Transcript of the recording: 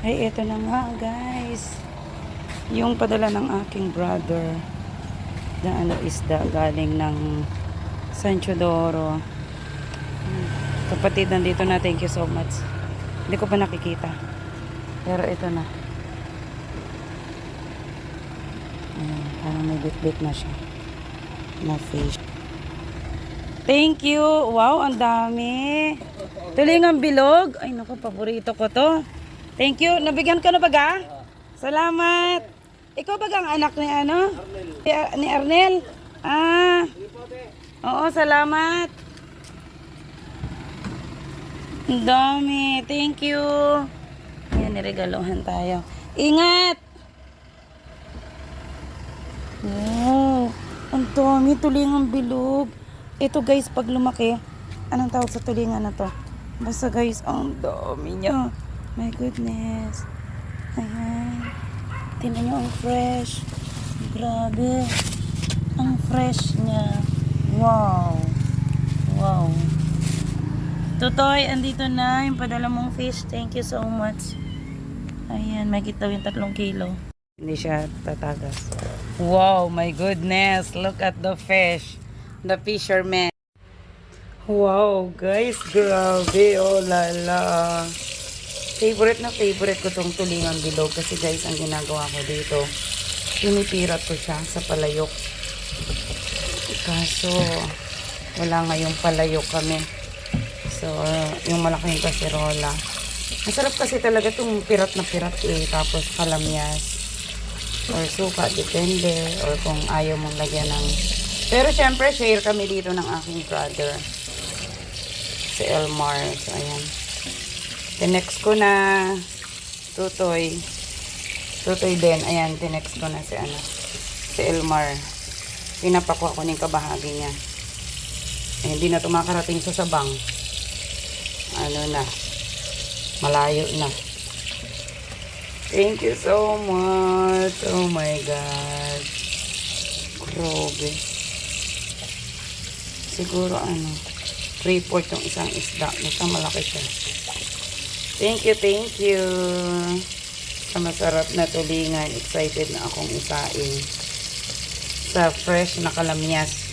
Ay, eto na nga guys. Yung padala ng aking brother na isda galing ng San Teodoro. Kapatid, nandito na. Thank you so much. Hindi ko pa nakikita. Pero ito na. Ayan, parang may bit-bit na siya. Na fish. Thank you. Wow, ang dami. Tulingang bilog. Ay, naku, paborito ko to. Thank you. Nabigyan ka na baga? Salamat. Ikaw baga ang anak ni ano? Ni Arnel? Ah. Oo, salamat. Ang dami. Thank you. Ayan, niregaluhan tayo. Ingat! Wow. Ang dami. Tulingang bilog. Ito guys, pag lumaki, anong tawag sa tulingan na to? Basta guys, ang dami niya. My goodness. Ayan. Tingnan nyo, ang fresh. Grabe. Ang fresh niya. Wow. Wow. Totoy, andito na yung padala mong fish. Thank you so much. Ayan, may kita yung 3 kilo. Hindi siya tatagas. Wow, my goodness. Look at the fish. The fisherman. Wow, guys. Grabe. Oh, lala. Favorite na favorite ko tong tulingang bilog. Kasi guys, ang ginagawa ko dito, pinipirat ko siya sa palayok. Kaso, wala ngayong palayok kami. So, yung malaking kaserola. Masarap kasi talaga itong pirat na pirat eh. Tapos kalamyas. Or suka, depende. Or kung ayaw mong lagyan ng... Pero syempre, share kami dito ng aking brother. Si Elmar. So, ayan. Tinext ko na Tutoy. Tutoy din. Ayan, tinext ko na si si Elmar. Pinapakuha ko ng kabahagi niya. Eh, hindi na tumakarating sa sabang. Ano na. Malayo na. Thank you so much. Oh my God. Grabe. Siguro report yung isang isda. Isang malaki siya. Thank you. Sa masarap na tulingan. Excited na akong isain. Sa fresh na kalamyas.